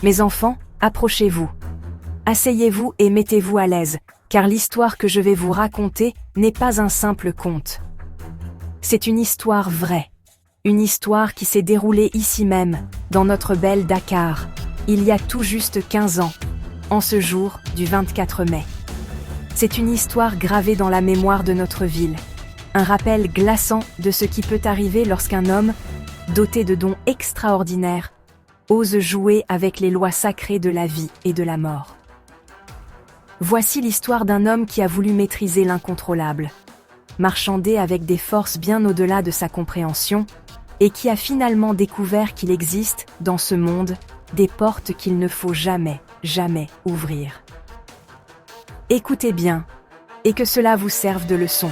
Mes enfants, approchez-vous. Asseyez-vous et mettez-vous à l'aise, car l'histoire que je vais vous raconter n'est pas un simple conte. C'est une histoire vraie. Une histoire qui s'est déroulée ici même, dans notre belle Dakar, il y a tout juste 15 ans, en ce jour du 24 mai. C'est une histoire gravée dans la mémoire de notre ville. Un rappel glaçant de ce qui peut arriver lorsqu'un homme, doté de dons extraordinaires, ose jouer avec les lois sacrées de la vie et de la mort. Voici l'histoire d'un homme qui a voulu maîtriser l'incontrôlable, marchander avec des forces bien au-delà de sa compréhension, et qui a finalement découvert qu'il existe, dans ce monde, des portes qu'il ne faut jamais, jamais ouvrir. Écoutez bien, et que cela vous serve de leçon.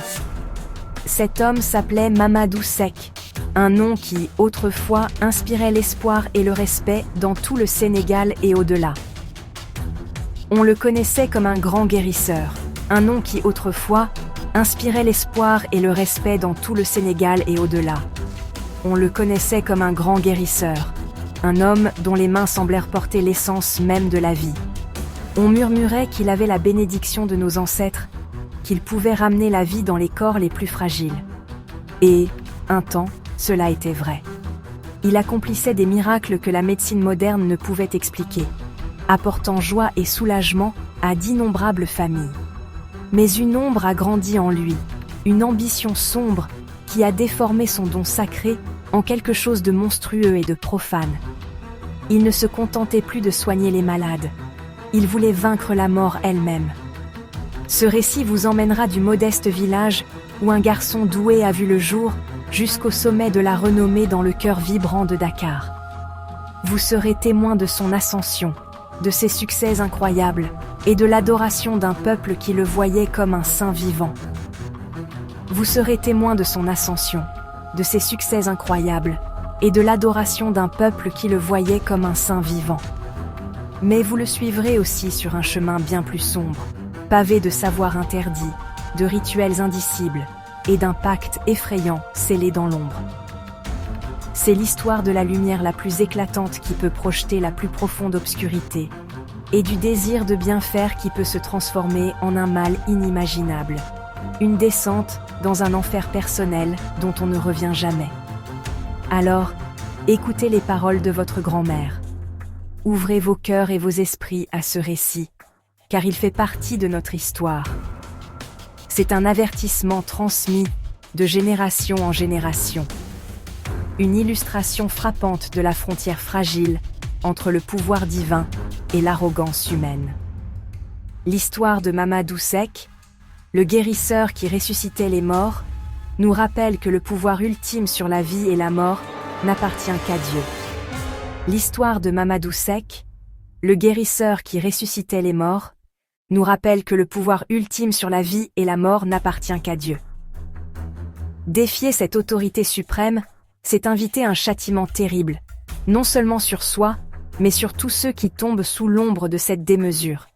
Cet homme s'appelait Mamadou Seck, un nom qui, autrefois, inspirait l'espoir et le respect dans tout le Sénégal et au-delà. On le connaissait comme un grand guérisseur, un nom qui, autrefois, inspirait l'espoir et le respect dans tout le Sénégal et au-delà. On le connaissait comme un grand guérisseur, un homme dont les mains semblèrent porter l'essence même de la vie. On murmurait qu'il avait la bénédiction de nos ancêtres, qu'il pouvait ramener la vie dans les corps les plus fragiles. Et, un temps, cela était vrai. Il accomplissait des miracles que la médecine moderne ne pouvait expliquer, apportant joie et soulagement à d'innombrables familles. Mais une ombre a grandi en lui, une ambition sombre qui a déformé son don sacré en quelque chose de monstrueux et de profane. Il ne se contentait plus de soigner les malades, il voulait vaincre la mort elle-même. Ce récit vous emmènera du modeste village où un garçon doué a vu le jour jusqu'au sommet de la renommée dans le cœur vibrant de Dakar. Vous serez témoin de son ascension, de ses succès incroyables et de l'adoration d'un peuple qui le voyait comme un saint vivant. Vous serez témoin de son ascension, de ses succès incroyables et de l'adoration d'un peuple qui le voyait comme un saint vivant. Mais vous le suivrez aussi sur un chemin bien plus sombre, pavé de savoirs interdits, de rituels indicibles et d'un pacte effrayant scellé dans l'ombre. C'est l'histoire de la lumière la plus éclatante qui peut projeter la plus profonde obscurité, et du désir de bien faire qui peut se transformer en un mal inimaginable. Une descente dans un enfer personnel dont on ne revient jamais. Alors, écoutez les paroles de votre grand-mère. Ouvrez vos cœurs et vos esprits à ce récit, car il fait partie de notre histoire. C'est un avertissement transmis de génération en génération. Une illustration frappante de la frontière fragile entre le pouvoir divin et l'arrogance humaine. L'histoire de Mamadou Seck, le guérisseur qui ressuscitait les morts, nous rappelle que le pouvoir ultime sur la vie et la mort n'appartient qu'à Dieu. L'histoire de Mamadou Seck, le guérisseur qui ressuscitait les morts, nous rappelle que le pouvoir ultime sur la vie et la mort n'appartient qu'à Dieu. Défier cette autorité suprême, c'est inviter un châtiment terrible, non seulement sur soi, mais sur tous ceux qui tombent sous l'ombre de cette démesure.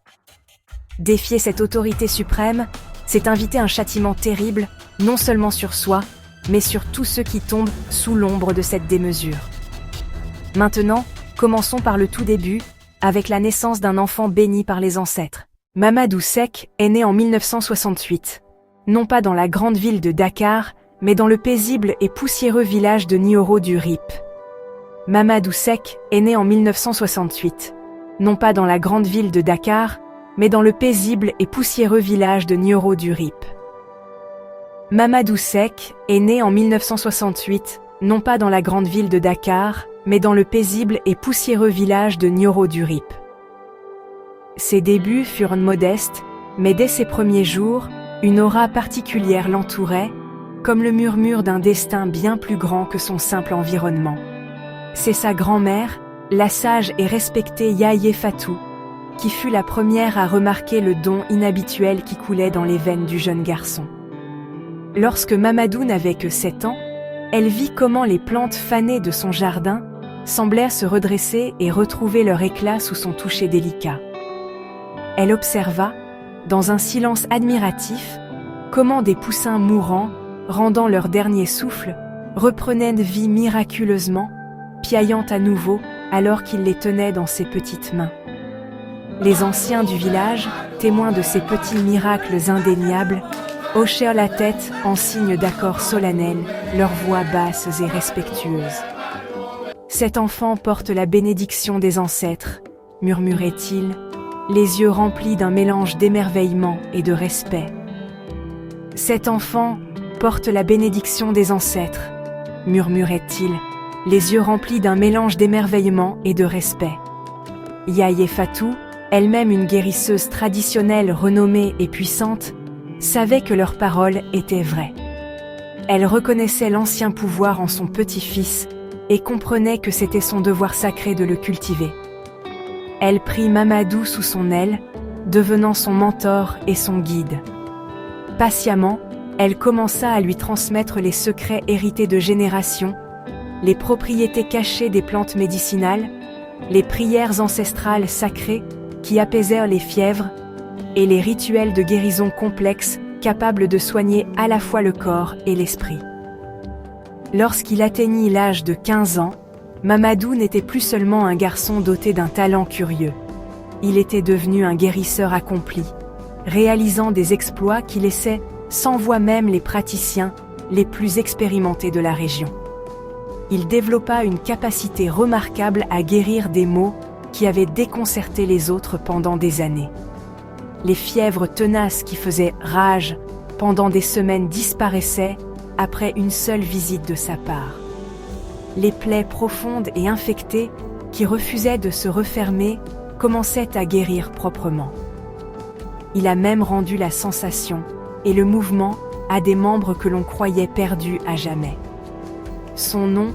Défier cette autorité suprême, c'est inviter un châtiment terrible, non seulement sur soi, mais sur tous ceux qui tombent sous l'ombre de cette démesure. Maintenant, commençons par le tout début, avec la naissance d'un enfant béni par les ancêtres. Mamadou Seck est né en 1968, non pas dans la grande ville de Dakar, mais dans le paisible et poussiéreux village de Nioro du Rip. Mamadou Seck est né en 1968, non pas dans la grande ville de Dakar, mais dans le paisible et poussiéreux village de Nioro du Rip. Mamadou Seck est né en 1968, non pas dans la grande ville de Dakar, mais dans le paisible et poussiéreux village de Nioro du Rip. Ses débuts furent modestes, mais dès ses premiers jours, une aura particulière l'entourait, comme le murmure d'un destin bien plus grand que son simple environnement. C'est sa grand-mère, la sage et respectée Yaye Fatou, qui fut la première à remarquer le don inhabituel qui coulait dans les veines du jeune garçon. Lorsque Mamadou n'avait que 7 ans, elle vit comment les plantes fanées de son jardin semblèrent se redresser et retrouver leur éclat sous son toucher délicat. Elle observa, dans un silence admiratif, comment des poussins mourants, rendant leur dernier souffle, reprenaient vie miraculeusement, piaillant à nouveau alors qu'il les tenait dans ses petites mains. Les anciens du village, témoins de ces petits miracles indéniables, hochèrent la tête en signe d'accord solennel, leurs voix basses et respectueuses. « Cet enfant porte la bénédiction des ancêtres », murmurait-il, les yeux remplis d'un mélange d'émerveillement et de respect. « Cet enfant porte la bénédiction des ancêtres », murmurait-il, les yeux remplis d'un mélange d'émerveillement et de respect. Yaye Fatou, elle-même une guérisseuse traditionnelle renommée et puissante, savait que leurs paroles étaient vraies. Elle reconnaissait l'ancien pouvoir en son petit-fils et comprenait que c'était son devoir sacré de le cultiver. Elle prit Mamadou sous son aile, devenant son mentor et son guide. Patiemment, elle commença à lui transmettre les secrets hérités de générations, les propriétés cachées des plantes médicinales, les prières ancestrales sacrées qui apaisèrent les fièvres, et les rituels de guérison complexes capables de soigner à la fois le corps et l'esprit. Lorsqu'il atteignit l'âge de 15 ans, Mamadou n'était plus seulement un garçon doté d'un talent curieux. Il était devenu un guérisseur accompli, réalisant des exploits qui laissaient sans voix même les praticiens les plus expérimentés de la région. Il développa une capacité remarquable à guérir des maux qui avaient déconcerté les autres pendant des années. Les fièvres tenaces qui faisaient rage pendant des semaines disparaissaient après une seule visite de sa part. Les plaies profondes et infectées qui refusaient de se refermer commençaient à guérir proprement. Il a même rendu la sensation et le mouvement à des membres que l'on croyait perdus à jamais. Son nom,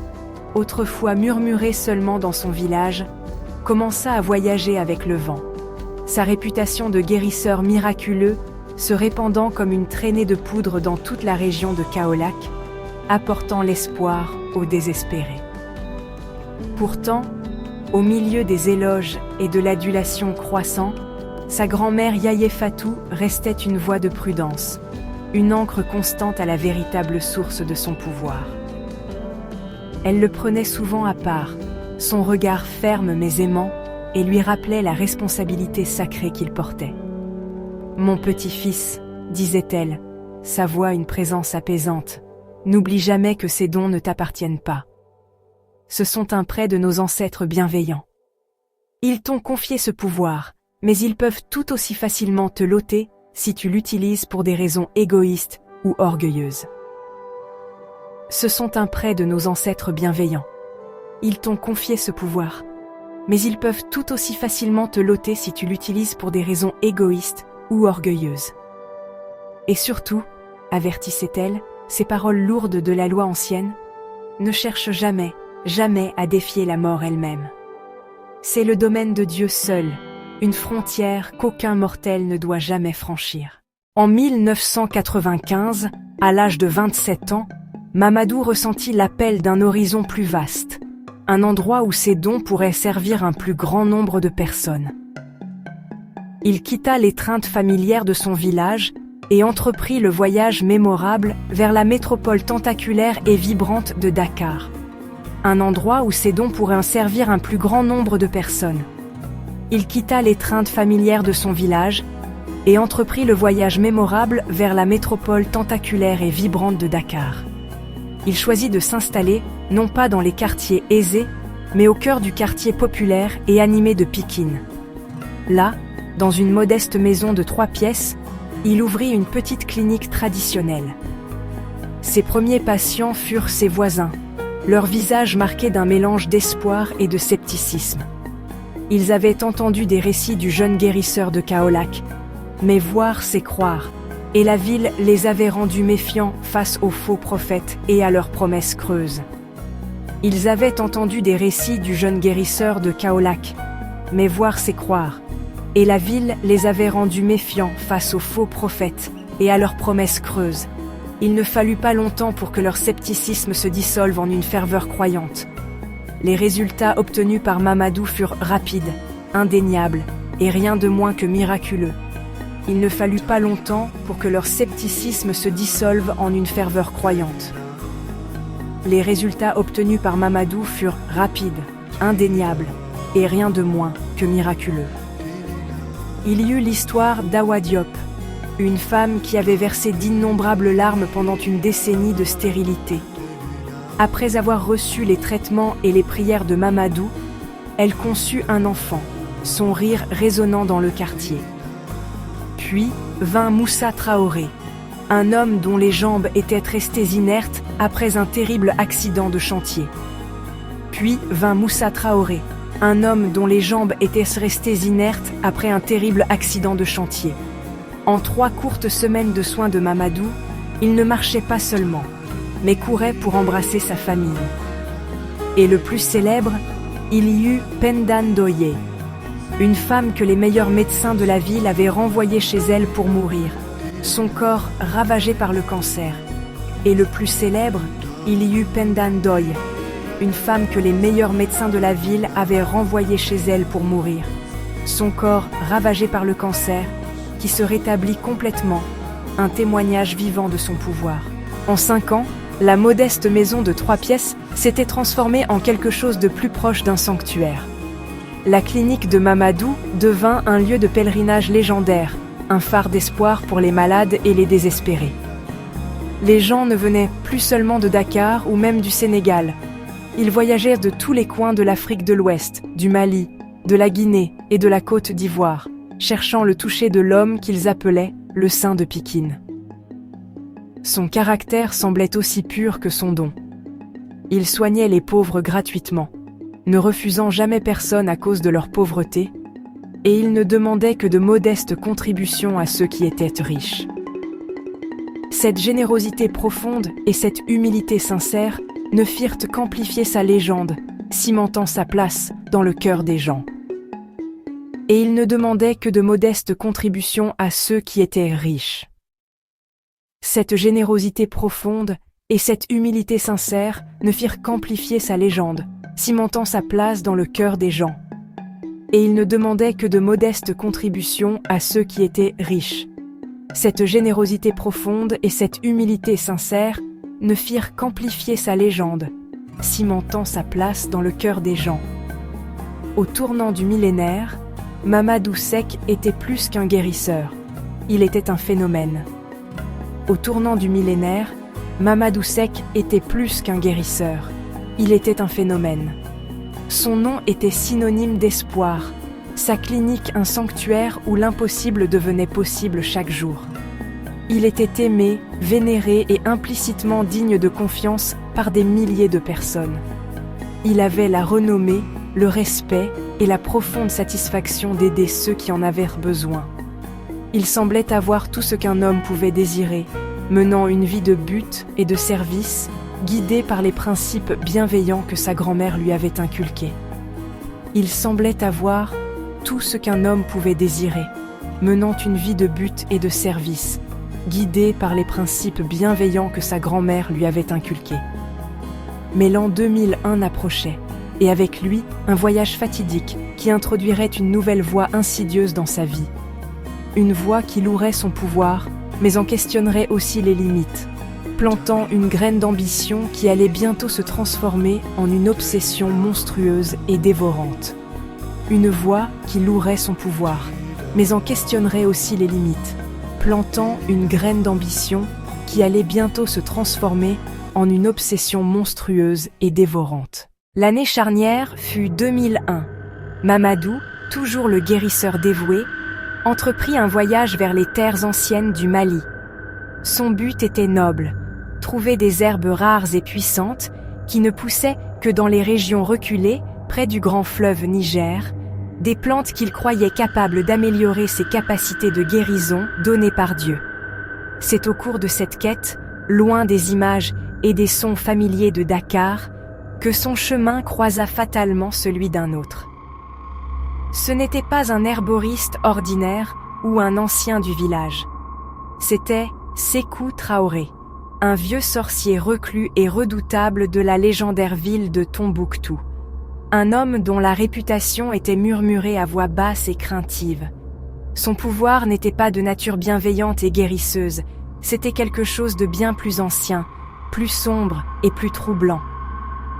autrefois murmuré seulement dans son village, commença à voyager avec le vent, sa réputation de guérisseur miraculeux se répandant comme une traînée de poudre dans toute la région de Kaolack, apportant l'espoir aux désespérés. Pourtant, au milieu des éloges et de l'adulation croissant, sa grand-mère Yaye Fatou restait une voix de prudence, une ancre constante à la véritable source de son pouvoir. Elle le prenait souvent à part, son regard ferme mais aimant, et lui rappelait la responsabilité sacrée qu'il portait. « Mon petit-fils, disait-elle, sa voix une présence apaisante, n'oublie jamais que ces dons ne t'appartiennent pas. Ce sont un prêt de nos ancêtres bienveillants. Ils t'ont confié ce pouvoir, mais ils peuvent tout aussi facilement te l'ôter si tu l'utilises pour des raisons égoïstes ou orgueilleuses. Ce sont un prêt de nos ancêtres bienveillants. Ils t'ont confié ce pouvoir, mais ils peuvent tout aussi facilement te l'ôter si tu l'utilises pour des raisons égoïstes ou orgueilleuses. Et surtout, avertissait-elle, ces paroles lourdes de la loi ancienne, ne cherche jamais, jamais à défier la mort elle-même. C'est le domaine de Dieu seul, une frontière qu'aucun mortel ne doit jamais franchir. En 1995, à l'âge de 27 ans, Mamadou ressentit l'appel d'un horizon plus vaste, un endroit où ses dons pourraient servir un plus grand nombre de personnes. Il quitta l'étreinte familière de son village et entreprit le voyage mémorable vers la métropole tentaculaire et vibrante de Dakar. Un endroit où ses dons pourraient servir un plus grand nombre de personnes. Il quitta l'étreinte familière de son village et entreprit le voyage mémorable vers la métropole tentaculaire et vibrante de Dakar. Il choisit de s'installer, non pas dans les quartiers aisés, mais au cœur du quartier populaire et animé de Pikine. Là, dans une modeste maison de 3 pièces, il ouvrit une petite clinique traditionnelle. Ses premiers patients furent ses voisins, leurs visages marqués d'un mélange d'espoir et de scepticisme. Ils avaient entendu des récits du jeune guérisseur de Kaolack, mais voir c'est croire, et la ville les avait rendus méfiants face aux faux prophètes et à leurs promesses creuses. Ils avaient entendu des récits du jeune guérisseur de Kaolack, mais voir c'est croire, et la ville les avait rendus méfiants face aux faux prophètes et à leurs promesses creuses. Il ne fallut pas longtemps pour que leur scepticisme se dissolve en une ferveur croyante. Les résultats obtenus par Mamadou furent rapides, indéniables, et rien de moins que miraculeux. Il ne fallut pas longtemps pour que leur scepticisme se dissolve en une ferveur croyante. Les résultats obtenus par Mamadou furent rapides, indéniable, et rien de moins que miraculeux. Il y eut l'histoire d'Awa Diop, une femme qui avait versé d'innombrables larmes pendant une décennie de stérilité. Après avoir reçu les traitements et les prières de Mamadou, elle conçut un enfant, son rire résonnant dans le quartier. Puis vint Moussa Traoré, un homme dont les jambes étaient restées inertes après un terrible accident de chantier. Puis vint Moussa Traoré, un homme dont les jambes étaient restées inertes après un terrible accident de chantier. En 3 courtes semaines de soins de Mamadou, il ne marchait pas seulement, mais courait pour embrasser sa famille. Et le plus célèbre, il y eut Penda Ndoye, une femme que les meilleurs médecins de la ville avaient renvoyée chez elle pour mourir, son corps ravagé par le cancer. Et le plus célèbre, il y eut Penda Ndoye, une femme que les meilleurs médecins de la ville avaient renvoyée chez elle pour mourir, son corps ravagé par le cancer, qui se rétablit complètement, un témoignage vivant de son pouvoir. En 5 ans, la modeste maison de 3 pièces s'était transformée en quelque chose de plus proche d'un sanctuaire. La clinique de Mamadou devint un lieu de pèlerinage légendaire, un phare d'espoir pour les malades et les désespérés. Les gens ne venaient plus seulement de Dakar ou même du Sénégal. Ils voyageaient de tous les coins de l'Afrique de l'Ouest, du Mali, de la Guinée et de la Côte d'Ivoire, cherchant le toucher de l'homme qu'ils appelaient le Saint de Pikine. Son caractère semblait aussi pur que son don. Il soignait les pauvres gratuitement, ne refusant jamais personne à cause de leur pauvreté, et il ne demandait que de modestes contributions à ceux qui étaient riches. Cette générosité profonde et cette humilité sincère ne firent qu'amplifier sa légende, cimentant sa place dans le cœur des gens. Et il ne demandait que de modestes contributions à ceux qui étaient riches. Cette générosité profonde et cette humilité sincère ne firent qu'amplifier sa légende, cimentant sa place dans le cœur des gens. Et il ne demandait que de modestes contributions à ceux qui étaient riches. Cette générosité profonde et cette humilité sincère ne firent qu'amplifier sa légende, cimentant sa place dans le cœur des gens. Au tournant du millénaire, Mamadou Seck était plus qu'un guérisseur, il était un phénomène. Au tournant du millénaire, Mamadou Seck était plus qu'un guérisseur, il était un phénomène. Son nom était synonyme d'espoir, sa clinique un sanctuaire où l'impossible devenait possible chaque jour. Il était aimé, vénéré et implicitement digne de confiance par des milliers de personnes. Il avait la renommée, le respect et la profonde satisfaction d'aider ceux qui en avaient besoin. Il semblait avoir tout ce qu'un homme pouvait désirer, menant une vie de but et de service, guidé par les principes bienveillants que sa grand-mère lui avait inculqués. Il semblait avoir tout ce qu'un homme pouvait désirer, menant une vie de but et de service, guidé par les principes bienveillants que sa grand-mère lui avait inculqués. Mais l'an 2001 approchait, et avec lui, un voyage fatidique qui introduirait une nouvelle voie insidieuse dans sa vie. Une voie qui louerait son pouvoir, mais en questionnerait aussi les limites, plantant une graine d'ambition qui allait bientôt se transformer en une obsession monstrueuse et dévorante. Une voie qui louerait son pouvoir, mais en questionnerait aussi les limites, plantant une graine d'ambition qui allait bientôt se transformer en une obsession monstrueuse et dévorante. L'année charnière fut 2001. Mamadou, toujours le guérisseur dévoué, entreprit un voyage vers les terres anciennes du Mali. Son but était noble, trouver des herbes rares et puissantes qui ne poussaient que dans les régions reculées, près du grand fleuve Niger, des plantes qu'il croyait capables d'améliorer ses capacités de guérison données par Dieu. C'est au cours de cette quête, loin des images et des sons familiers de Dakar, que son chemin croisa fatalement celui d'un autre. Ce n'était pas un herboriste ordinaire ou un ancien du village. C'était Sékou Traoré, un vieux sorcier reclus et redoutable de la légendaire ville de Tombouctou. Un homme dont la réputation était murmurée à voix basse et craintive. Son pouvoir n'était pas de nature bienveillante et guérisseuse, c'était quelque chose de bien plus ancien, plus sombre et plus troublant.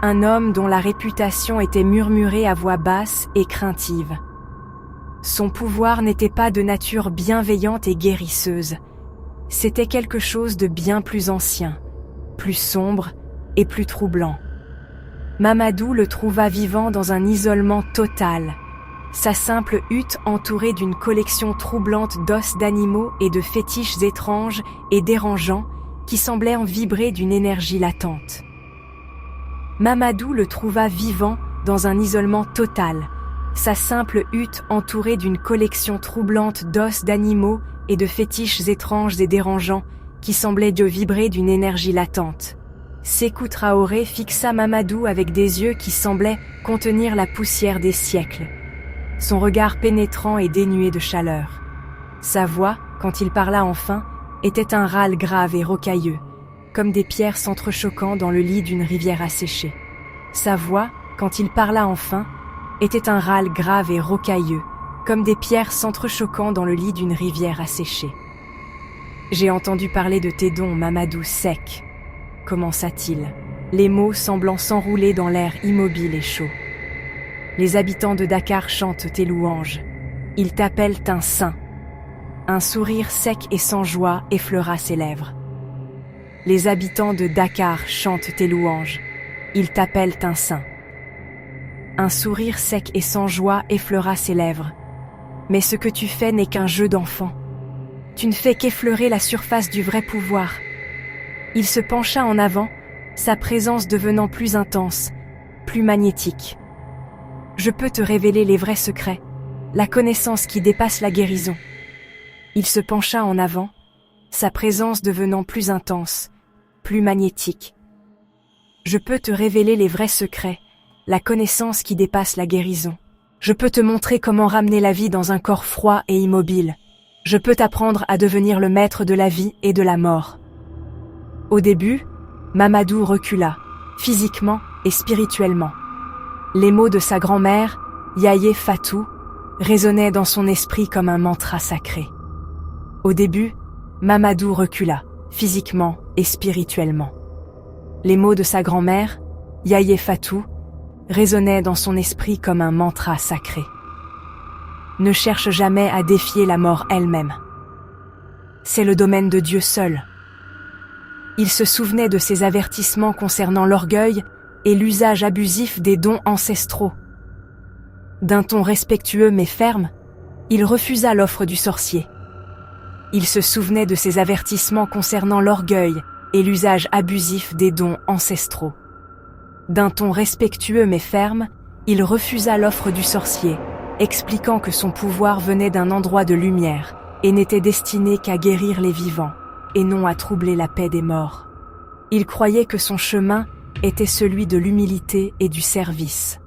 un homme dont la réputation était murmurée à voix basse et craintive. Son pouvoir n'était pas de nature bienveillante et guérisseuse, c'était quelque chose de bien plus ancien, plus sombre et plus troublant. Mamadou le trouva vivant dans un isolement total, sa simple hutte entourée d'une collection troublante d'os d'animaux et de fétiches étranges et dérangeants qui semblaient en vibrer d'une énergie latente. Mamadou le trouva vivant dans un isolement total, sa simple hutte entourée d'une collection troublante d'os d'animaux et de fétiches étranges et dérangeants qui semblaient vibrer d'une énergie latente. Sékou Traoré fixa Mamadou avec des yeux qui semblaient contenir la poussière des siècles. Son regard pénétrant et dénué de chaleur. Sa voix, quand il parla enfin, était un râle grave et rocailleux, comme des pierres s'entrechoquant dans le lit d'une rivière asséchée. Sa voix, quand il parla enfin, était un râle grave et rocailleux, comme des pierres s'entrechoquant dans le lit d'une rivière asséchée. « J'ai entendu parler de tes dons, Mamadou Sek », commença-t-il, les mots semblant s'enrouler dans l'air immobile et chaud. Les habitants de Dakar chantent tes louanges. Ils t'appellent un saint. Un sourire sec et sans joie effleura ses lèvres. Les habitants de Dakar chantent tes louanges. Ils t'appellent un saint. Un sourire sec et sans joie effleura ses lèvres. Mais ce que tu fais n'est qu'un jeu d'enfant. Tu ne fais qu'effleurer la surface du vrai pouvoir. Il se pencha en avant, sa présence devenant plus intense, plus magnétique. Je peux te révéler les vrais secrets, la connaissance qui dépasse la guérison. Il se pencha en avant, sa présence devenant plus intense, plus magnétique. Je peux te révéler les vrais secrets, la connaissance qui dépasse la guérison. Je peux te montrer comment ramener la vie dans un corps froid et immobile. Je peux t'apprendre à devenir le maître de la vie et de la mort. Au début, Mamadou recula, physiquement et spirituellement. Les mots de sa grand-mère, Yaye Fatou, résonnaient dans son esprit comme un mantra sacré. Au début, Mamadou recula, physiquement et spirituellement. Les mots de sa grand-mère, Yaye Fatou, résonnaient dans son esprit comme un mantra sacré. Ne cherche jamais à défier la mort elle-même. C'est le domaine de Dieu seul. Il se souvenait de ses avertissements concernant l'orgueil et l'usage abusif des dons ancestraux. D'un ton respectueux mais ferme, il refusa l'offre du sorcier. Il se souvenait de ses avertissements concernant l'orgueil et l'usage abusif des dons ancestraux. D'un ton respectueux mais ferme, il refusa l'offre du sorcier, expliquant que son pouvoir venait d'un endroit de lumière et n'était destiné qu'à guérir les vivants, et non à troubler la paix des morts. Il croyait que son chemin était celui de l'humilité et du service,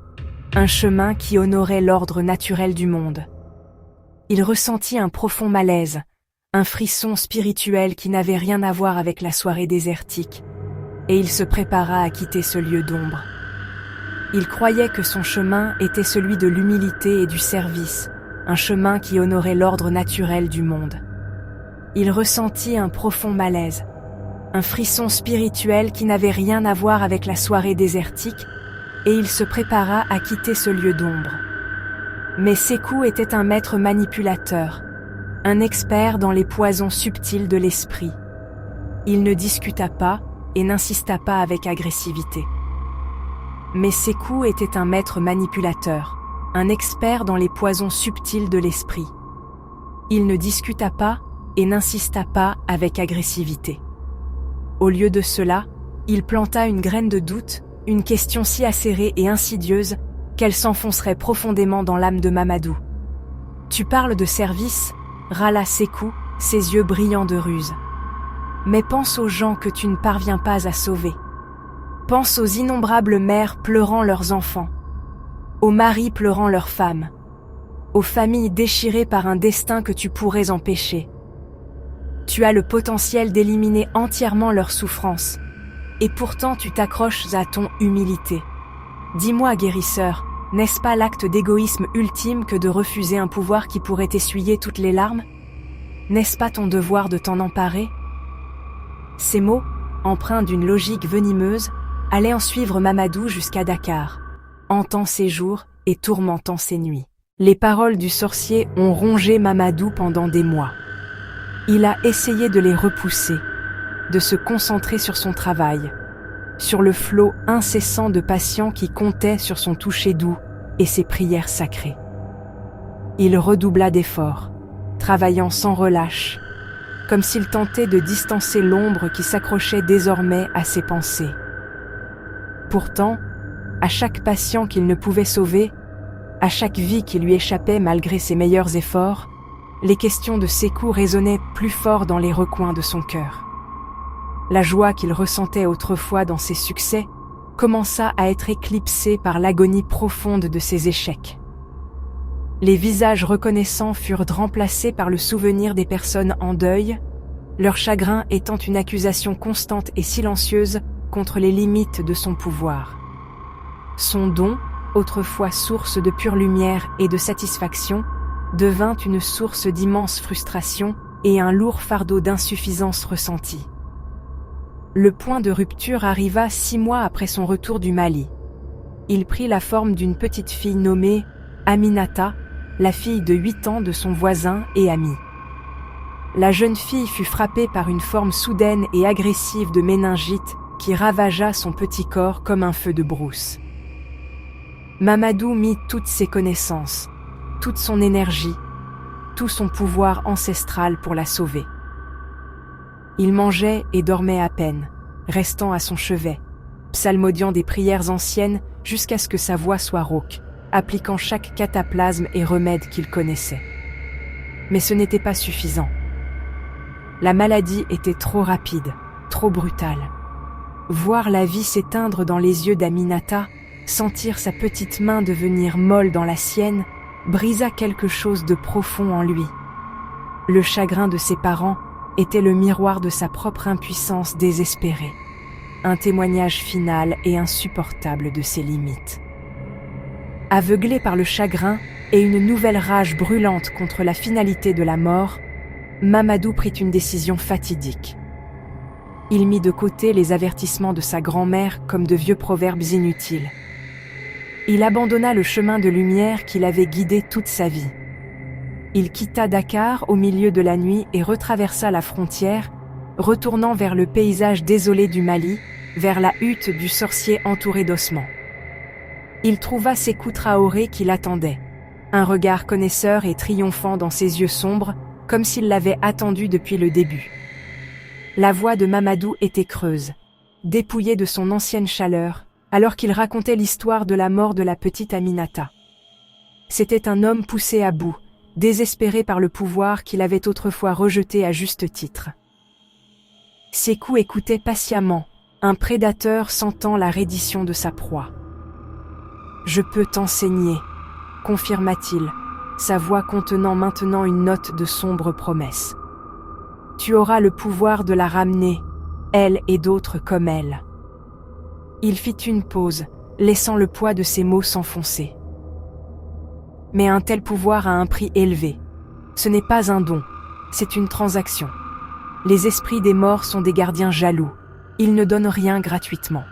un chemin qui honorait l'ordre naturel du monde. Il ressentit un profond malaise, un frisson spirituel qui n'avait rien à voir avec la soirée désertique, et il se prépara à quitter ce lieu d'ombre. Il croyait que son chemin était celui de l'humilité et du service, un chemin qui honorait l'ordre naturel du monde. Il ressentit un profond malaise, un frisson spirituel qui n'avait rien à voir avec la soirée désertique, et il se prépara à quitter ce lieu d'ombre. Mais Sékou était un maître manipulateur, un expert dans les poisons subtils de l'esprit. Il ne discuta pas et n'insista pas avec agressivité. Mais Sékou était un maître manipulateur, un expert dans les poisons subtils de l'esprit. Il ne discuta pas et n'insista pas avec agressivité. Au lieu de cela, il planta une graine de doute, une question si acérée et insidieuse qu'elle s'enfoncerait profondément dans l'âme de Mamadou. « Tu parles de service ?» râla Sékou, ses yeux brillants de ruse. « Mais pense aux gens que tu ne parviens pas à sauver. Pense aux innombrables mères pleurant leurs enfants, aux maris pleurant leurs femmes, aux familles déchirées par un destin que tu pourrais empêcher. Tu as le potentiel d'éliminer entièrement leur souffrance, et pourtant tu t'accroches à ton humilité. Dis-moi, guérisseur, n'est-ce pas l'acte d'égoïsme ultime que de refuser un pouvoir qui pourrait essuyer toutes les larmes? N'est-ce pas ton devoir de t'en emparer ?» Ces mots, empreints d'une logique venimeuse, allait en suivre Mamadou jusqu'à Dakar, hantant ses jours et tourmentant ses nuits. Les paroles du sorcier ont rongé Mamadou pendant des mois. Il a essayé de les repousser, de se concentrer sur son travail, sur le flot incessant de patients qui comptaient sur son toucher doux et ses prières sacrées. Il redoubla d'efforts, travaillant sans relâche, comme s'il tentait de distancer l'ombre qui s'accrochait désormais à ses pensées. Pourtant, à chaque patient qu'il ne pouvait sauver, à chaque vie qui lui échappait malgré ses meilleurs efforts, les questions de Sékou résonnaient plus fort dans les recoins de son cœur. La joie qu'il ressentait autrefois dans ses succès commença à être éclipsée par l'agonie profonde de ses échecs. Les visages reconnaissants furent remplacés par le souvenir des personnes en deuil, leur chagrin étant une accusation constante et silencieuse contre les limites de son pouvoir. Son don, autrefois source de pure lumière et de satisfaction, devint une source d'immense frustration et un lourd fardeau d'insuffisance ressentie. Le point de rupture arriva 6 mois après son retour du Mali. Il prit la forme d'une petite fille nommée Aminata, la fille de 8 ans de son voisin et ami. La jeune fille fut frappée par une forme soudaine et agressive de méningite qui ravagea son petit corps comme un feu de brousse. Mamadou mit toutes ses connaissances, toute son énergie, tout son pouvoir ancestral pour la sauver. Il mangeait et dormait à peine, restant à son chevet, psalmodiant des prières anciennes jusqu'à ce que sa voix soit rauque, appliquant chaque cataplasme et remède qu'il connaissait. Mais ce n'était pas suffisant. La maladie était trop rapide, trop brutale. Voir la vie s'éteindre dans les yeux d'Aminata, sentir sa petite main devenir molle dans la sienne, brisa quelque chose de profond en lui. Le chagrin de ses parents était le miroir de sa propre impuissance désespérée, un témoignage final et insupportable de ses limites. Aveuglé par le chagrin et une nouvelle rage brûlante contre la finalité de la mort, Mamadou prit une décision fatidique. Il mit de côté les avertissements de sa grand-mère comme de vieux proverbes inutiles. Il abandonna le chemin de lumière qui l'avait guidé toute sa vie. Il quitta Dakar au milieu de la nuit et retraversa la frontière, retournant vers le paysage désolé du Mali, vers la hutte du sorcier entouré d'ossements. Il trouva Sékou Traoré qui l'attendait, un regard connaisseur et triomphant dans ses yeux sombres, comme s'il l'avait attendu depuis le début. La voix de Mamadou était creuse, dépouillée de son ancienne chaleur, alors qu'il racontait l'histoire de la mort de la petite Aminata. C'était un homme poussé à bout, désespéré par le pouvoir qu'il avait autrefois rejeté à juste titre. Sékou écoutait patiemment, un prédateur sentant la reddition de sa proie. « Je peux t'enseigner », confirma-t-il, sa voix contenant maintenant une note de sombre promesse. « Tu auras le pouvoir de la ramener, elle et d'autres comme elle. » Il fit une pause, laissant le poids de ses mots s'enfoncer. Mais un tel pouvoir a un prix élevé. Ce n'est pas un don, c'est une transaction. Les esprits des morts sont des gardiens jaloux. Ils ne donnent rien gratuitement.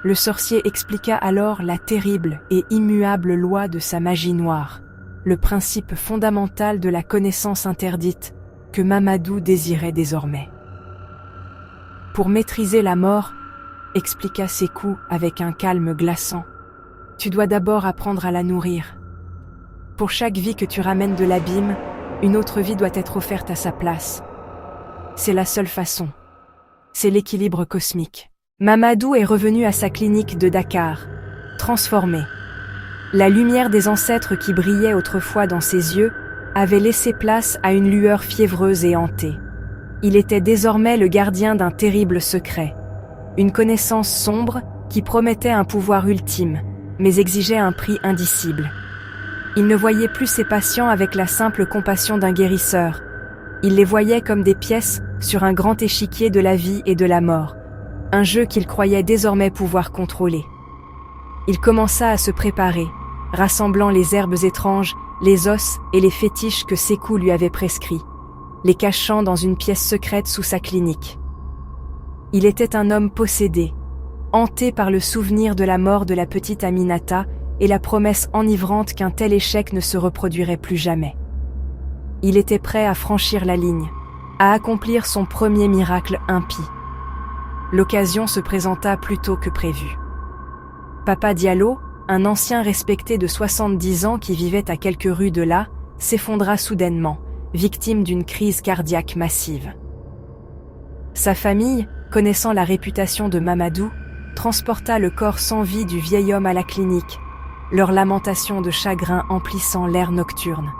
Le sorcier expliqua alors la terrible et immuable loi de sa magie noire, le principe fondamental de la connaissance interdite que Mamadou désirait désormais. Pour maîtriser la mort, expliqua Sékou avec un calme glaçant, tu dois d'abord apprendre à la nourrir. Pour chaque vie que tu ramènes de l'abîme, une autre vie doit être offerte à sa place. C'est la seule façon. C'est l'équilibre cosmique. Mamadou est revenu à sa clinique de Dakar, transformé. La lumière des ancêtres qui brillait autrefois dans ses yeux avait laissé place à une lueur fiévreuse et hantée. Il était désormais le gardien d'un terrible secret, une connaissance sombre qui promettait un pouvoir ultime, mais exigeait un prix indicible. Il ne voyait plus ses patients avec la simple compassion d'un guérisseur. Il les voyait comme des pièces sur un grand échiquier de la vie et de la mort, un jeu qu'il croyait désormais pouvoir contrôler. Il commença à se préparer, rassemblant les herbes étranges, les os et les fétiches que Sékou lui avait prescrits, les cachant dans une pièce secrète sous sa clinique. Il était un homme possédé, hanté par le souvenir de la mort de la petite Aminata et la promesse enivrante qu'un tel échec ne se reproduirait plus jamais. Il était prêt à franchir la ligne, à accomplir son premier miracle impie. L'occasion se présenta plus tôt que prévu. Papa Diallo, un ancien respecté de 70 ans qui vivait à quelques rues de là, s'effondra soudainement, victime d'une crise cardiaque massive. Sa famille, connaissant la réputation de Mamadou, transporta le corps sans vie du vieil homme à la clinique, leurs lamentations de chagrin emplissant l'air nocturne.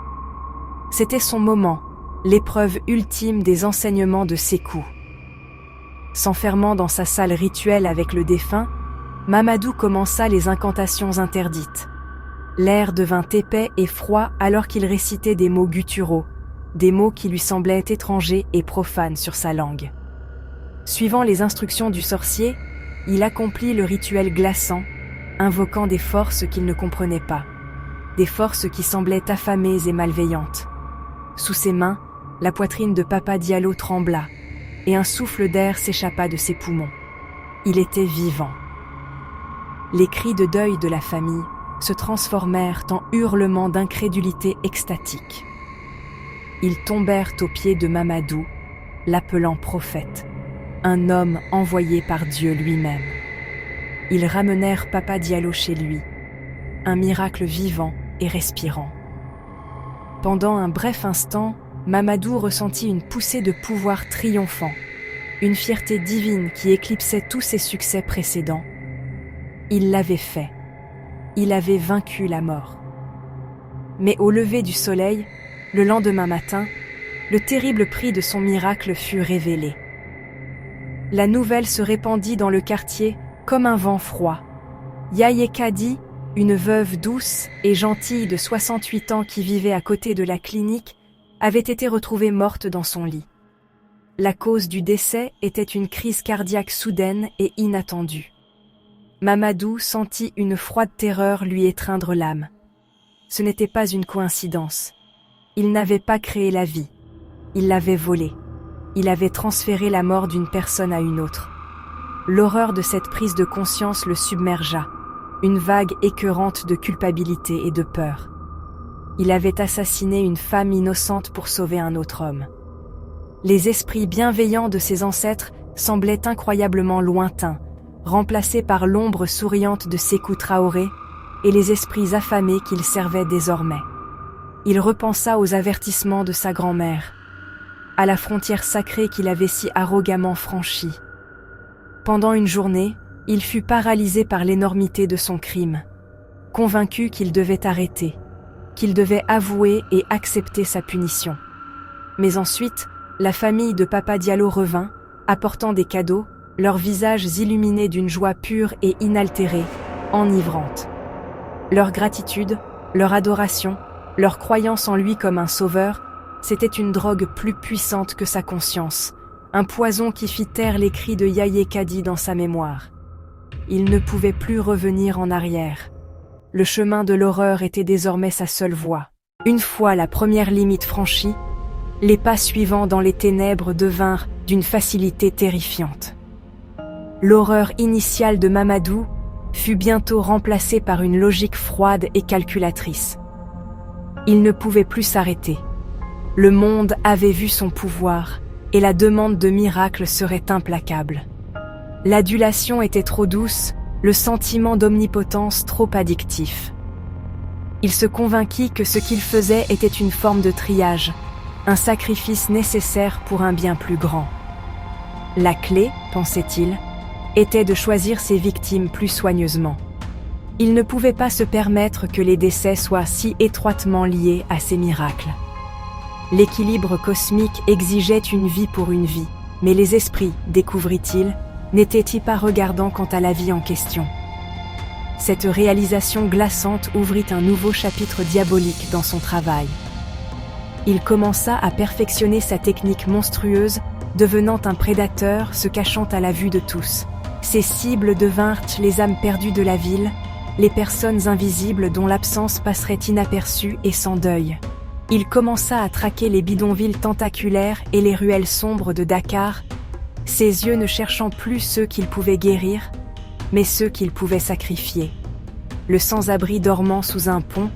C'était son moment, l'épreuve ultime des enseignements de Sékou. S'enfermant dans sa salle rituelle avec le défunt, Mamadou commença les incantations interdites. L'air devint épais et froid alors qu'il récitait des mots gutturaux, des mots qui lui semblaient étrangers et profanes sur sa langue. Suivant les instructions du sorcier, il accomplit le rituel glaçant, invoquant des forces qu'il ne comprenait pas, des forces qui semblaient affamées et malveillantes. Sous ses mains, la poitrine de Papa Diallo trembla, et un souffle d'air s'échappa de ses poumons. Il était vivant. Les cris de deuil de la famille se transformèrent en hurlements d'incrédulité extatique. Ils tombèrent aux pieds de Mamadou, l'appelant prophète, un homme envoyé par Dieu lui-même. Ils ramenèrent Papa Diallo chez lui, un miracle vivant et respirant. Pendant un bref instant, Mamadou ressentit une poussée de pouvoir triomphant, une fierté divine qui éclipsait tous ses succès précédents. Il l'avait fait. Il avait vaincu la mort. Mais au lever du soleil, le lendemain matin, le terrible prix de son miracle fut révélé. La nouvelle se répandit dans le quartier comme un vent froid. Yaye Kadi, une veuve douce et gentille de 68 ans qui vivait à côté de la clinique, avait été retrouvée morte dans son lit. La cause du décès était une crise cardiaque soudaine et inattendue. Mamadou sentit une froide terreur lui étreindre l'âme. Ce n'était pas une coïncidence. Il n'avait pas créé la vie. Il l'avait volée. Il avait transféré la mort d'une personne à une autre. L'horreur de cette prise de conscience le submergea, une vague écœurante de culpabilité et de peur. Il avait assassiné une femme innocente pour sauver un autre homme. Les esprits bienveillants de ses ancêtres semblaient incroyablement lointains, remplacés par l'ombre souriante de Sékou Traoré et les esprits affamés qu'il servait désormais. Il repensa aux avertissements de sa grand-mère, à la frontière sacrée qu'il avait si arrogamment franchie. Pendant une journée, il fut paralysé par l'énormité de son crime, convaincu qu'il devait arrêter, qu'il devait avouer et accepter sa punition. Mais ensuite, la famille de Papa Diallo revint, apportant des cadeaux, leurs visages illuminés d'une joie pure et inaltérée, enivrante. Leur gratitude, leur adoration, leur croyance en lui comme un sauveur, c'était une drogue plus puissante que sa conscience, un poison qui fit taire les cris de Yaye Kadi dans sa mémoire. Il ne pouvait plus revenir en arrière. Le chemin de l'horreur était désormais sa seule voie. Une fois la première limite franchie, les pas suivants dans les ténèbres devinrent d'une facilité terrifiante. L'horreur initiale de Mamadou fut bientôt remplacée par une logique froide et calculatrice. Il ne pouvait plus s'arrêter. Le monde avait vu son pouvoir, et la demande de miracles serait implacable. L'adulation était trop douce, le sentiment d'omnipotence trop addictif. Il se convainquit que ce qu'il faisait était une forme de triage, un sacrifice nécessaire pour un bien plus grand. La clé, pensait-il, était de choisir ses victimes plus soigneusement. Il ne pouvait pas se permettre que les décès soient si étroitement liés à ces miracles. L'équilibre cosmique exigeait une vie pour une vie, mais les esprits, découvrit-il, n'étaient-ils pas regardants quant à la vie en question. Cette réalisation glaçante ouvrit un nouveau chapitre diabolique dans son travail. Il commença à perfectionner sa technique monstrueuse, devenant un prédateur se cachant à la vue de tous. Ses cibles devinrent les âmes perdues de la ville, les personnes invisibles dont l'absence passerait inaperçue et sans deuil. Il commença à traquer les bidonvilles tentaculaires et les ruelles sombres de Dakar, ses yeux ne cherchant plus ceux qu'il pouvait guérir, mais ceux qu'il pouvait sacrifier. Le sans-abri dormant sous un pont,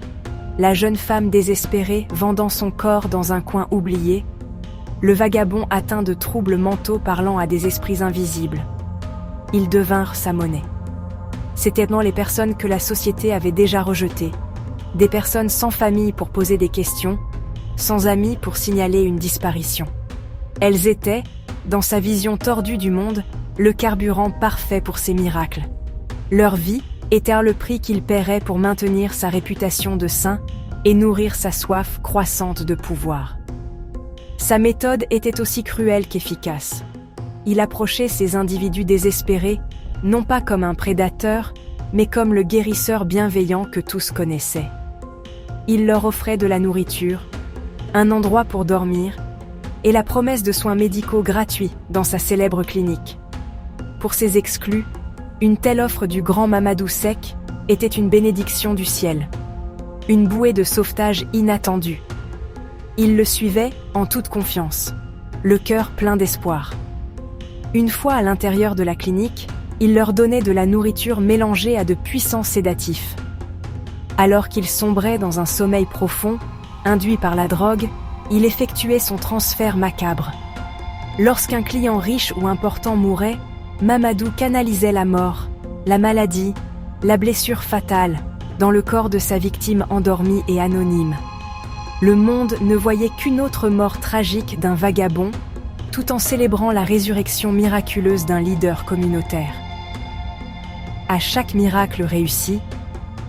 la jeune femme désespérée vendant son corps dans un coin oublié, le vagabond atteint de troubles mentaux parlant à des esprits invisibles. Ils devinrent sa monnaie. C'étaient maintenant les personnes que la société avait déjà rejetées, des personnes sans famille pour poser des questions, sans amis pour signaler une disparition. Elles étaient, dans sa vision tordue du monde, le carburant parfait pour ses miracles. Leur vie était le prix qu'il paierait pour maintenir sa réputation de saint et nourrir sa soif croissante de pouvoir. Sa méthode était aussi cruelle qu'efficace. Il approchait ces individus désespérés, non pas comme un prédateur, mais comme le guérisseur bienveillant que tous connaissaient. Il leur offrait de la nourriture, un endroit pour dormir, et la promesse de soins médicaux gratuits dans sa célèbre clinique. Pour ces exclus, une telle offre du grand Mamadou Seck était une bénédiction du ciel, une bouée de sauvetage inattendue. Ils le suivaient en toute confiance, le cœur plein d'espoir. Une fois à l'intérieur de la clinique, il leur donnait de la nourriture mélangée à de puissants sédatifs. Alors qu'il sombrait dans un sommeil profond, induit par la drogue, il effectuait son transfert macabre. Lorsqu'un client riche ou important mourait, Mamadou canalisait la mort, la maladie, la blessure fatale, dans le corps de sa victime endormie et anonyme. Le monde ne voyait qu'une autre mort tragique d'un vagabond, tout en célébrant la résurrection miraculeuse d'un leader communautaire. À chaque miracle réussi,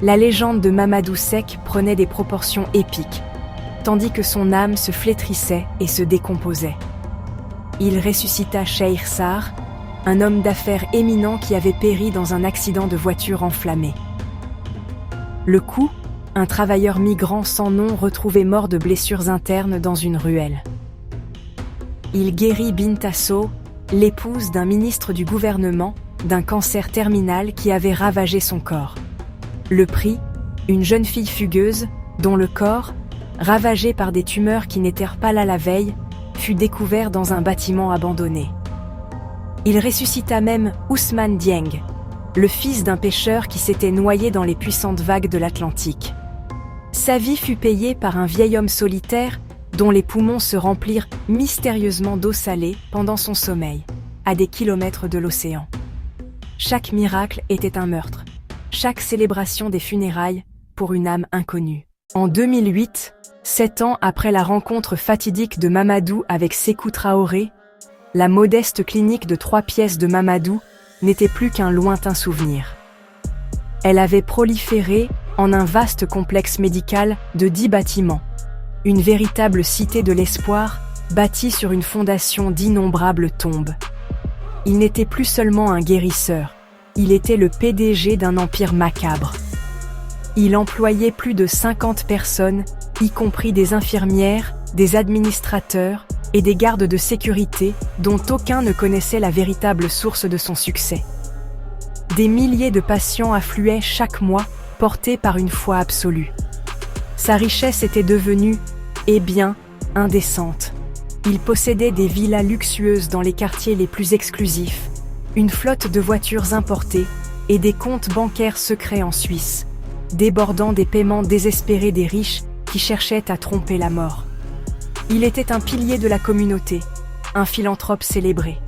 la légende de Mamadou Seck prenait des proportions épiques, tandis que son âme se flétrissait et se décomposait. Il ressuscita Cheikh Sarr, un homme d'affaires éminent qui avait péri dans un accident de voiture enflammée. Le coup, un travailleur migrant sans nom retrouvé mort de blessures internes dans une ruelle. Il guérit Bintasso, l'épouse d'un ministre du gouvernement, d'un cancer terminal qui avait ravagé son corps. Le prix, une jeune fille fugueuse, dont le corps, ravagé par des tumeurs qui n'étaient pas là la veille, fut découvert dans un bâtiment abandonné. Il ressuscita même Ousmane Dieng, le fils d'un pêcheur qui s'était noyé dans les puissantes vagues de l'Atlantique. Sa vie fut payée par un vieil homme solitaire dont les poumons se remplirent mystérieusement d'eau salée pendant son sommeil, à des kilomètres de l'océan. Chaque miracle était un meurtre, chaque célébration des funérailles pour une âme inconnue. En 2008, 7 ans après la rencontre fatidique de Mamadou avec Sékou Traoré, la modeste clinique de 3 pièces de Mamadou n'était plus qu'un lointain souvenir. Elle avait proliféré en un vaste complexe médical de 10 bâtiments, une véritable cité de l'espoir bâtie sur une fondation d'innombrables tombes. Il n'était plus seulement un guérisseur, il était le PDG d'un empire macabre. Il employait plus de 50 personnes, y compris des infirmières, des administrateurs et des gardes de sécurité dont aucun ne connaissait la véritable source de son succès. Des milliers de patients affluaient chaque mois, portés par une foi absolue. Sa richesse était devenue, eh bien, indécente. Il possédait des villas luxueuses dans les quartiers les plus exclusifs, une flotte de voitures importées et des comptes bancaires secrets en Suisse, débordant des paiements désespérés des riches qui cherchaient à tromper la mort. Il était un pilier de la communauté, un philanthrope célébré.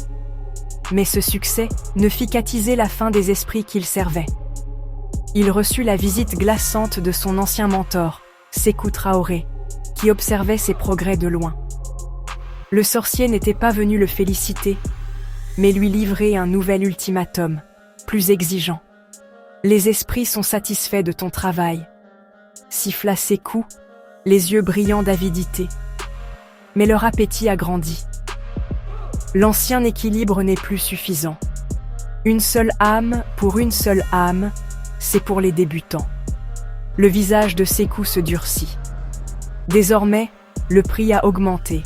Mais ce succès ne fit qu'attiser la faim des esprits qu'il servait. Il reçut la visite glaçante de son ancien mentor, Sékou Traoré, qui observait ses progrès de loin. Le sorcier n'était pas venu le féliciter, mais lui livrer un nouvel ultimatum, plus exigeant. Les esprits sont satisfaits de ton travail, siffla Sékou, les yeux brillants d'avidité. Mais leur appétit a grandi. L'ancien équilibre n'est plus suffisant. Une seule âme pour une seule âme, c'est pour les débutants. Le visage de Sékou se durcit. Désormais, le prix a augmenté.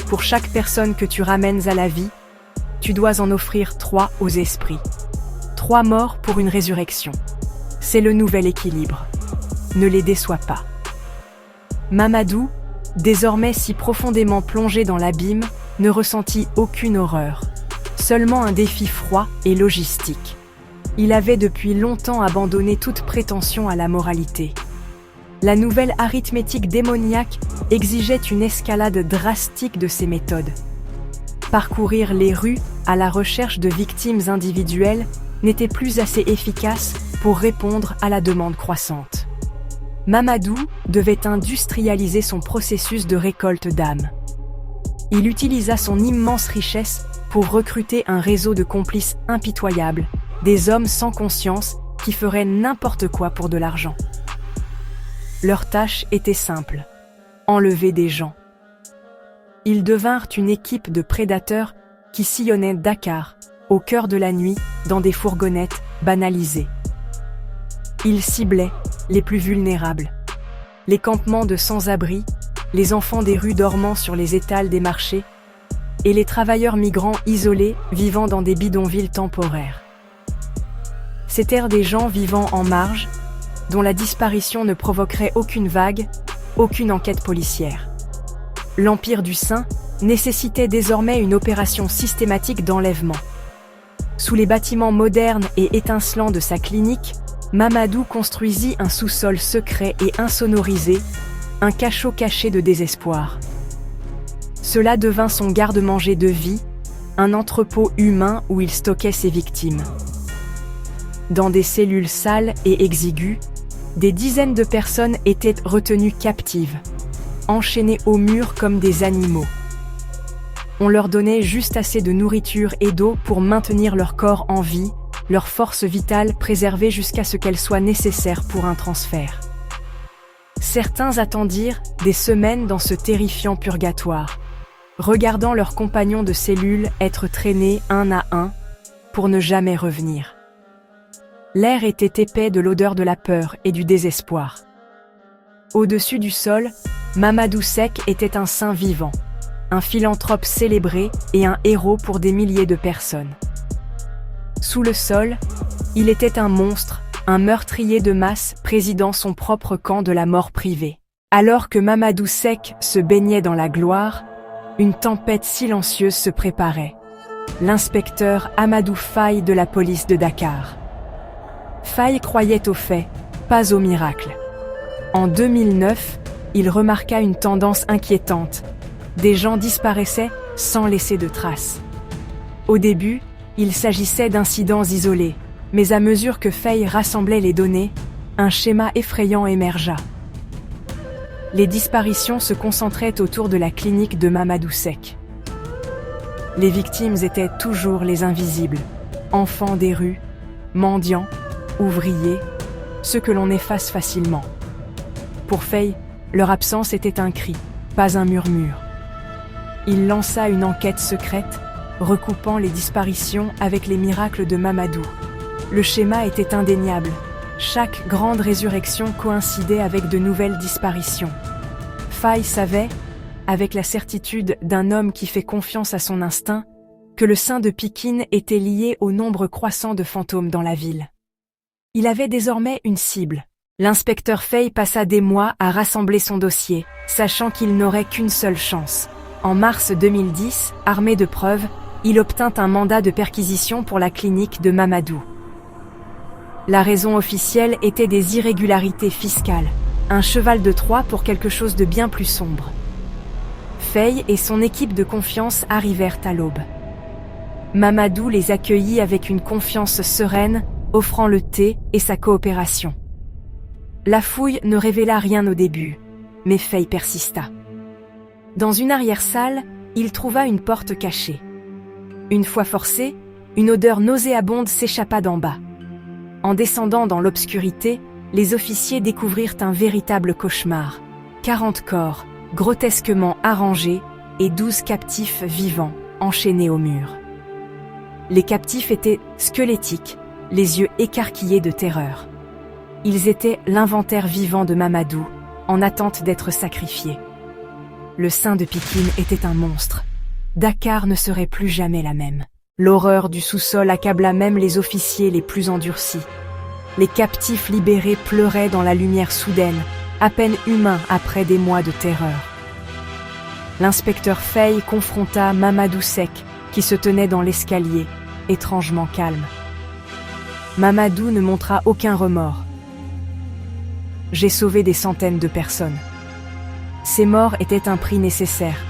Pour chaque personne que tu ramènes à la vie, tu dois en offrir 3 aux esprits. 3 morts pour une résurrection. C'est le nouvel équilibre. Ne les déçois pas. Mamadou, désormais si profondément plongé dans l'abîme, ne ressentit aucune horreur. Seulement un défi froid et logistique. Il avait depuis longtemps abandonné toute prétention à la moralité. La nouvelle arithmétique démoniaque exigeait une escalade drastique de ses méthodes. Parcourir les rues à la recherche de victimes individuelles n'était plus assez efficace pour répondre à la demande croissante. Mamadou devait industrialiser son processus de récolte d'âmes. Il utilisa son immense richesse pour recruter un réseau de complices impitoyables, des hommes sans conscience qui feraient n'importe quoi pour de l'argent. Leur tâche était simple: enlever des gens. Ils devinrent une équipe de prédateurs qui sillonnaient Dakar, au cœur de la nuit, dans des fourgonnettes banalisées. Ils ciblaient les plus vulnérables. Les campements de sans-abri, les enfants des rues dormant sur les étals des marchés, et les travailleurs migrants isolés vivant dans des bidonvilles temporaires. C'étaient des gens vivant en marge, dont la disparition ne provoquerait aucune vague, aucune enquête policière. L'Empire du Saint nécessitait désormais une opération systématique d'enlèvement. Sous les bâtiments modernes et étincelants de sa clinique, Mamadou construisit un sous-sol secret et insonorisé, un cachot caché de désespoir. Cela devint son garde-manger de vie, un entrepôt humain où il stockait ses victimes. Dans des cellules sales et exiguës, des dizaines de personnes étaient retenues captives, enchaînées au mur comme des animaux. On leur donnait juste assez de nourriture et d'eau pour maintenir leur corps en vie, leur force vitale préservée jusqu'à ce qu'elle soit nécessaire pour un transfert. Certains attendirent des semaines dans ce terrifiant purgatoire, regardant leurs compagnons de cellule être traînés un à un, pour ne jamais revenir. L'air était épais de l'odeur de la peur et du désespoir. Au-dessus du sol, Mamadou Seck était un saint vivant, un philanthrope célébré et un héros pour des milliers de personnes. Sous le sol, il était un monstre, un meurtrier de masse présidant son propre camp de la mort privée. Alors que Mamadou Seck se baignait dans la gloire, une tempête silencieuse se préparait. L'inspecteur Amadou Faye de la police de Dakar. Faye croyait aux faits, pas aux miracles. En 2009, il remarqua une tendance inquiétante. Des gens disparaissaient sans laisser de traces. Au début, il s'agissait d'incidents isolés, mais à mesure que Faye rassemblait les données, un schéma effrayant émergea. Les disparitions se concentraient autour de la clinique de Mamadou Seck. Les victimes étaient toujours les invisibles, enfants des rues, mendiants, ouvriers, ceux que l'on efface facilement. Pour Faye, leur absence était un cri, pas un murmure. Il lança une enquête secrète, recoupant les disparitions avec les miracles de Mamadou. Le schéma était indéniable. Chaque grande résurrection coïncidait avec de nouvelles disparitions. Faye savait, avec la certitude d'un homme qui fait confiance à son instinct, que le saint de Pikine était lié au nombre croissant de fantômes dans la ville. Il avait désormais une cible. L'inspecteur Faye passa des mois à rassembler son dossier, sachant qu'il n'aurait qu'une seule chance. En mars 2010, armé de preuves, il obtint un mandat de perquisition pour la clinique de Mamadou. La raison officielle était des irrégularités fiscales, un cheval de Troie pour quelque chose de bien plus sombre. Faye et son équipe de confiance arrivèrent à l'aube. Mamadou les accueillit avec une confiance sereine, offrant le thé et sa coopération. La fouille ne révéla rien au début, mais Faye persista. Dans une arrière-salle, il trouva une porte cachée. Une fois forcé, une odeur nauséabonde s'échappa d'en bas. En descendant dans l'obscurité, les officiers découvrirent un véritable cauchemar. 40 corps, grotesquement arrangés, et 12 captifs vivants, enchaînés au mur. Les captifs étaient squelettiques, les yeux écarquillés de terreur. Ils étaient l'inventaire vivant de Mamadou, en attente d'être sacrifiés. Le saint de Pikine était un monstre. Dakar ne serait plus jamais la même. L'horreur du sous-sol accabla même les officiers les plus endurcis. Les captifs libérés pleuraient dans la lumière soudaine, à peine humains après des mois de terreur. L'inspecteur Faye confronta Mamadou Seck, qui se tenait dans l'escalier, étrangement calme. Mamadou ne montra aucun remords. J'ai sauvé des centaines de personnes. Ces morts étaient un prix nécessaire,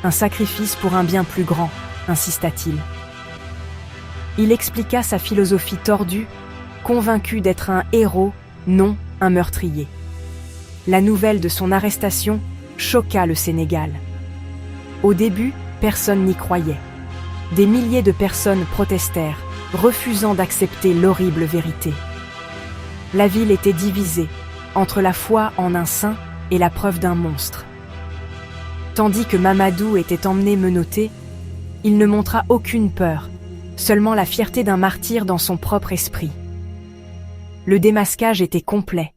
un sacrifice pour un bien plus grand, insista-t-il. Il expliqua sa philosophie tordue, convaincu d'être un héros, non un meurtrier. La nouvelle de son arrestation choqua le Sénégal. Au début, personne n'y croyait. Des milliers de personnes protestèrent, refusant d'accepter l'horrible vérité. La ville était divisée, entre la foi en un saint et la preuve d'un monstre. Tandis que Mamadou était emmené menotté, il ne montra aucune peur, seulement la fierté d'un martyr dans son propre esprit. Le démasquage était complet,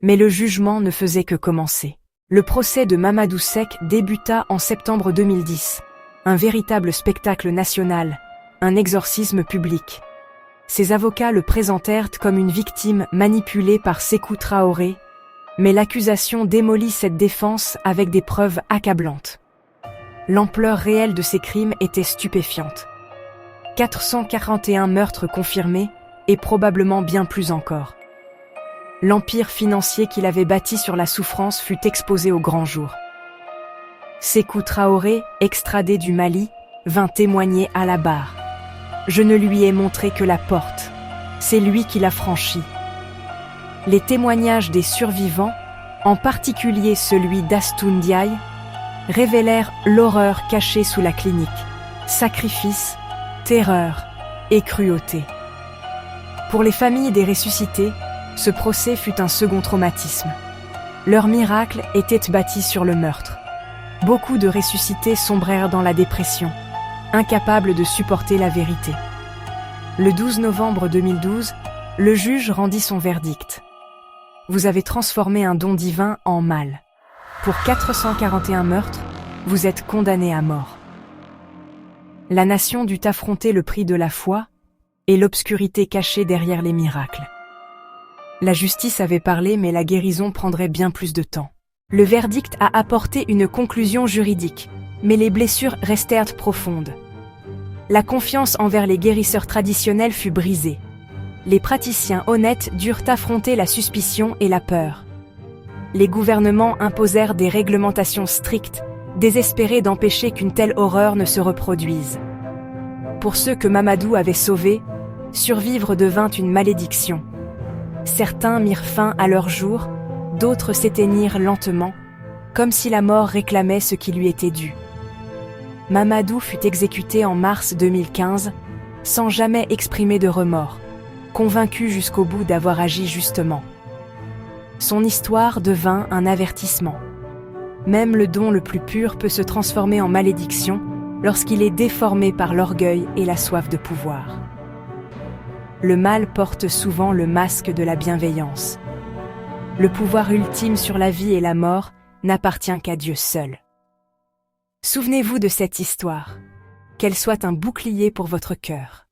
mais le jugement ne faisait que commencer. Le procès de Mamadou Seck débuta en septembre 2010, un véritable spectacle national, un exorcisme public. Ses avocats le présentèrent comme une victime manipulée par Sékou Traoré, mais l'accusation démolit cette défense avec des preuves accablantes. L'ampleur réelle de ces crimes était stupéfiante. 441 meurtres confirmés et probablement bien plus encore. L'empire financier qu'il avait bâti sur la souffrance fut exposé au grand jour. Sékou Traoré, extradé du Mali, vint témoigner à la barre. Je ne lui ai montré que la porte. C'est lui qui l'a franchie. Les témoignages des survivants, en particulier celui d'Astou Ndiaye, révélèrent l'horreur cachée sous la clinique. Sacrifice, terreur et cruauté. Pour les familles des ressuscités, ce procès fut un second traumatisme. Leur miracle était bâti sur le meurtre. Beaucoup de ressuscités sombrèrent dans la dépression, incapables de supporter la vérité. Le 12 novembre 2012, le juge rendit son verdict. Vous avez transformé un don divin en mal. Pour 441 meurtres, vous êtes condamné à mort. La nation dut affronter le prix de la foi et l'obscurité cachée derrière les miracles. La justice avait parlé, mais la guérison prendrait bien plus de temps. Le verdict a apporté une conclusion juridique, mais les blessures restèrent profondes. La confiance envers les guérisseurs traditionnels fut brisée. Les praticiens honnêtes durent affronter la suspicion et la peur. Les gouvernements imposèrent des réglementations strictes, désespérés d'empêcher qu'une telle horreur ne se reproduise. Pour ceux que Mamadou avait sauvés, survivre devint une malédiction. Certains mirent fin à leur jour, d'autres s'éteignirent lentement, comme si la mort réclamait ce qui lui était dû. Mamadou fut exécuté en mars 2015, sans jamais exprimer de remords, convaincu jusqu'au bout d'avoir agi justement. Son histoire devint un avertissement. Même le don le plus pur peut se transformer en malédiction lorsqu'il est déformé par l'orgueil et la soif de pouvoir. Le mal porte souvent le masque de la bienveillance. Le pouvoir ultime sur la vie et la mort n'appartient qu'à Dieu seul. Souvenez-vous de cette histoire, qu'elle soit un bouclier pour votre cœur.